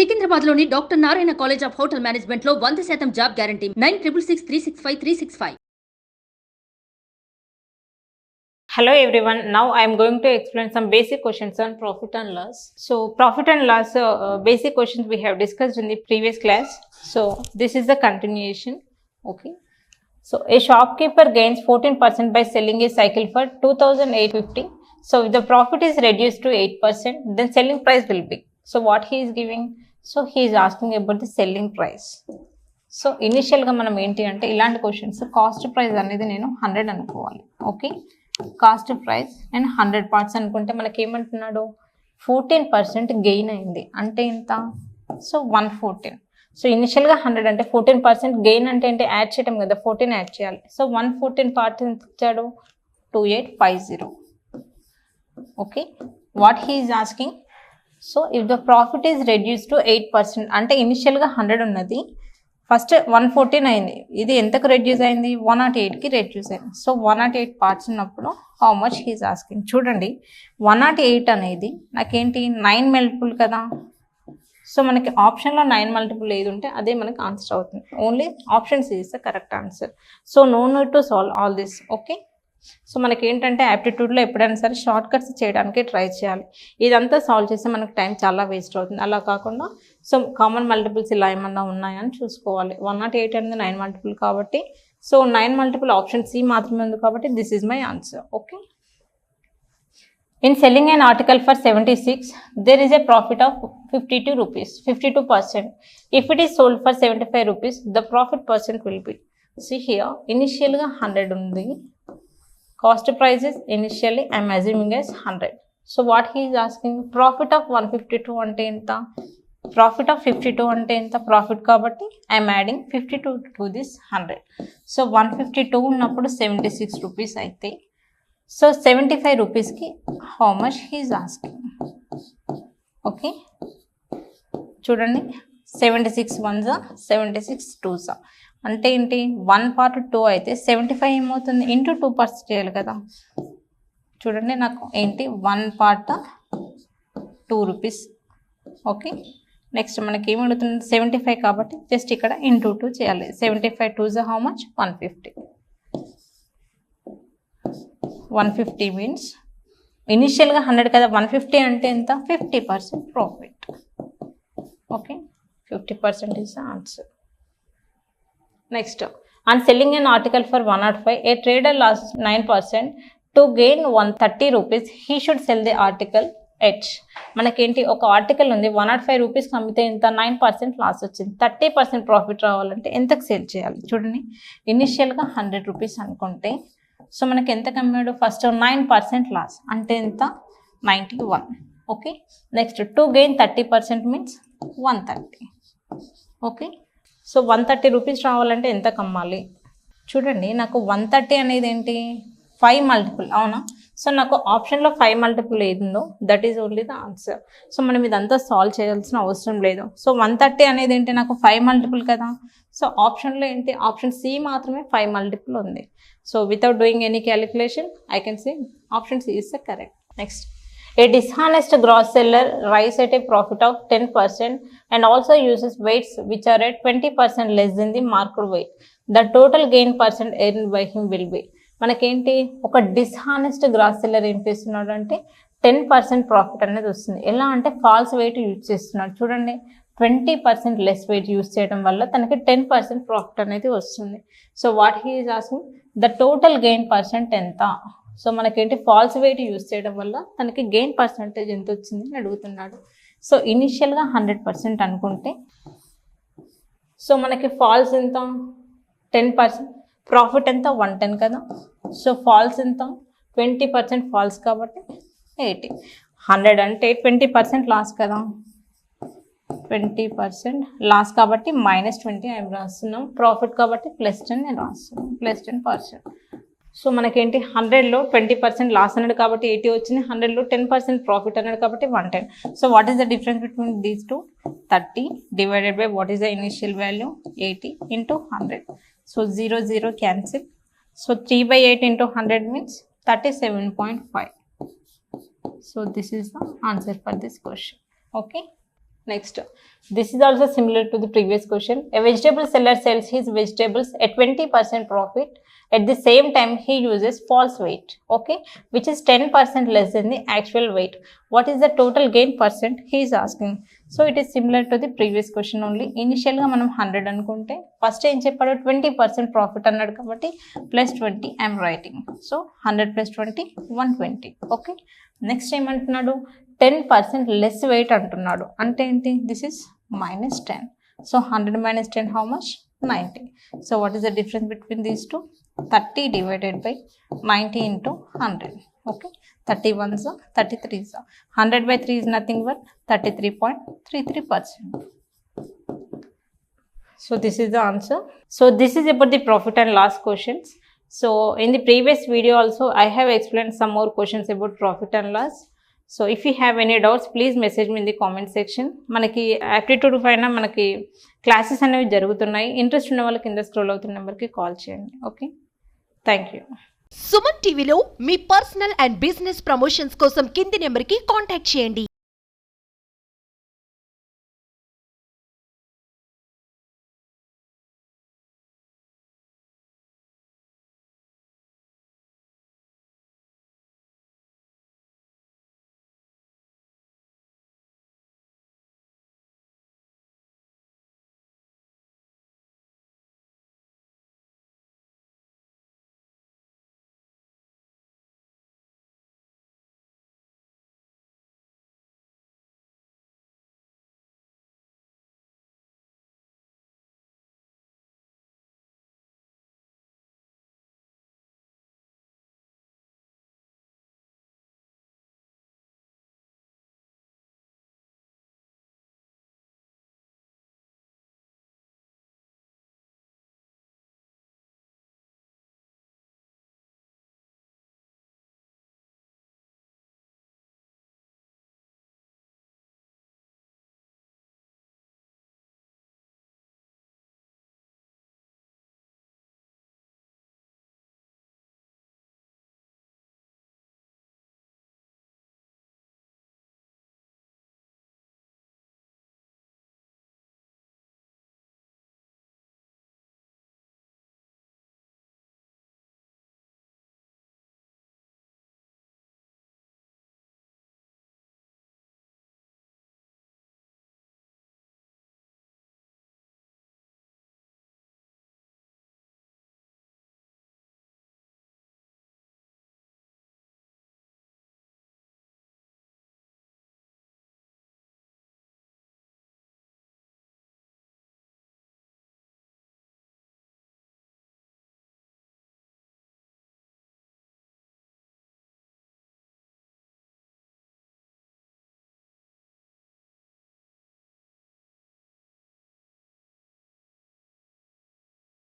సికింద్రాబాద్లోని doctor Narayana college of hotel మేనేజ్మెంట్లో 100% job guarantee 966365 Hello everyone, now I am going to explain some basic questions on profit and loss. So profit and loss basic questions we have discussed in the previous class. So this is the continuation. Okay. So a shopkeeper gains 14% by selling a cycle for 2850. So if the profit is reduced to 8%, then selling price will be. So what he is giving? So he is asking about the selling price. So ఇనిషియల్గా మనం ఏంటి అంటే ఇలాంటి questions cost price అనేది నేను 100 అనుకోవాలి. Okay, cost price నేను 100 parts అనుకుంటే మనకి ఏమంటున్నాడు 14% గెయిన్ అయింది అంటే ఎంత? సో 114. సో ఇనిషియల్గా 100 అంటే 14% గెయిన్ అంటే ఏంటి? యాడ్ చేయడం కదా, 14 యాడ్ చేయాలి. సో 114 పార్ట్స్ ఎంత ఇచ్చాడు? 2850. Okay, what he is asking? So if the profit is reduce to 8% అంటే ఇనిషియల్గా 100 ఉన్నది, ఫస్ట్ 114 అయింది, ఇది ఎంతకు రెడ్యూస్ అయింది? 108కి రెడ్యూస్ అయింది. సో 108 పార్ట్స్ ఉన్నప్పుడు హౌ మచ్ హీజ్ ఆస్కింగ్? చూడండి 108 అనేది నాకేంటి 9 మల్టిపుల్ కదా. సో మనకి ఆప్షన్లో 9 మల్టిపుల్ ఏది ఉంటే అదే మనకి ఆన్సర్ అవుతుంది. Only options is the correct answer. So no need to solve all this. Okay, so మనకి ఏంటంటే యాప్టిట్యూడ్లో ఎప్పుడైనా సరే షార్ట్ కట్స్ చేయడానికి ట్రై చేయాలి. ఇదంతా సాల్వ్ చేస్తే మనకి టైం చాలా వేస్ట్ అవుతుంది. అలా కాకుండా సో కామన్ మల్టిపుల్స్ ఇలా ఏమన్నా ఉన్నాయని చూసుకోవాలి. 108 అనేది 9 మల్టిపుల్ కాబట్టి, సో 9 మల్టిపుల్ ఆప్షన్ సి మాత్రమే ఉంది కాబట్టి this is my answer. Okay, in selling an article for 76, there is a profit of 52 rupees, 52%. If it is sold for 75 rupees, the profit percent will be. See here, initially 100 undi. Cost price is initially I am assuming as 100. So what he is asking? Profit of 152 ante enta? Profit of 52 ante enta? Profit kabatti I am adding 52 to this 100. So 152 ఉన్నప్పుడు 76 rupees అయితే, so 75 రూపీస్కి how much he is asking? Okay, చూడండి 76 1s 76 2s అంటే ఏంటి? 1 part 2 అయితే 75 ఏమవుతుంది? Into 2 parts చేయాలి కదా. చూడండి నాకు ఏంటి 1 part 2 రూపీస్. ఓకే, నెక్స్ట్ మనకి ఏమడుగుతుంది? 75 కాబట్టి జస్ట్ ఇక్కడ ఇంటూ 2 చేయాలి. 75 2s హౌ మచ్? 150. 150 మీన్స్ ఇనిషియల్గా 100 కదా, 150 అంటే ఎంత? 50% profit. Okay, 50% is the answer. Next, on selling an article for 105, a trader loss 9%. To gain 130 rupees he should sell the article at. మనకేంటి ఒక ఆర్టికల్ ఉంది 105 రూపీస్కి అమ్మితే ఎంత? 9% లాస్ వచ్చింది. 30% ప్రాఫిట్ రావాలంటే ఎంతకు సేల్ చేయాలి? చూడండి ఇనిషియల్గా 100 రూపీస్ అనుకుంటే, సో మనకి ఎంత కమ్మాడు? ఫస్ట్ 9% లాస్ అంటే ఎంత? 91. Okay, next to gain 30% means 130. Okay, so 130 rupees రావాలంటే ఎంత కమ్మాలి? చూడండి నాకు 130 అనేది ఏంటి? 5 మల్టిపుల్, అవునా? సో నాకు ఆప్షన్లో 5 మల్టిపుల్ ఏదిందో that is only the answer. So మనం ఇదంతా సాల్వ్ చేయాల్సిన అవసరం లేదు. సో 130 అనేది ఏంటి? నాకు 5 మల్టిపుల్ కదా. సో ఆప్షన్లో ఏంటి? ఆప్షన్ సి మాత్రమే 5 మల్టిపుల్ ఉంది. So without doing any calculation I can say option C is the correct. Next, a dishonest gross seller rise at a profit of 10% and also uses weights which are at 20% less than the market weight. The total gain percent earned by him will be. మనకేంటి ఒక dishonest gross seller ఏం చేస్తున్నాడు అంటే 10% profit అనేది వస్తుంది. ఎలా అంటే falls wait use చేస్తున్నాడు. చూడండి 20% లెస్ వెయిట్ యూజ్ చేయడం వల్ల తనకి 10% ప్రాఫిట్ అనేది వస్తుంది. So what he is asking? The total gain percent ఎంత? సో మనకేంటి ఫాల్స్ వెయిట్ యూజ్ చేయడం వల్ల తనకి గెయిన్ పర్సంటేజ్ ఎంత వచ్చింది అని అడుగుతున్నాడు. సో ఇనిషియల్గా 100% అనుకుంటే, సో మనకి ఫాల్స్ ఎంత? 10%, ప్రాఫిట్ ఎంత? 110 కదా. సో ఫాల్స్ ఎంత? 20% ఫాల్స్ కాబట్టి 80. 100 అంటే 20% లాస్ కదా. 20% లాస్ కాబట్టి -20 మేము రాస్తున్నాం. ప్రాఫిట్ కాబట్టి +10 నేను రాస్తున్నాం, +10%. సో మనకేంటి 100లో 20% లాస్ అన్నాడు కాబట్టి 80 వచ్చింది. 100లో 10% ప్రాఫిట్ అన్నాడు కాబట్టి 110. So what is the difference between these two? 30 divided by what is the initial value? 80 into 100. So 0 0 cancel. So 3/8 into 100 means 37.5. So this is the answer for this question. Okay. Next, this is also similar to the previous question. A vegetable seller sells his vegetables at 20% profit. At the same time, he uses false weight, okay, which is 10% less than the actual weight. What is the total gain percent? He is asking. So it is similar to the previous question only. Initially, మనం 100 అనుకుంటే first ఏం చెప్పాడు 20% profit అన్నాడు కాబట్టి plus 20 I'm writing. So 100 plus 20 120. Okay, next ఏమంటున్నాడు 10% less weight అంటున్నాడు. అంటే ఏంటి? This is -10. So 100 minus 10 how much? 90. So what is the difference between these two? 30 divided by 90 into 100. Okay, 31s are 33s are 100 by 3 is nothing but 33.33%. So this is the answer. So this is about the profit and loss questions. So in the previous video also I have explained some more questions about profit and loss. So if you have any doubts, please message me in the comment section. మనకి aptitude పైన మనకి classes అనేవి జరుగుతున్నాయి. Interest ఉన్న వాళ్ళకి కింద scroll అవుతున్న నెంబర్కి కాల్ చేయండి. Okay, thank you. సుమన్ టీవీలో మీ పర్సనల్ అండ్ బిజినెస్ ప్రమోషన్స్ కోసం కింది నెంబర్కి కాంటాక్ట్ చేయండి.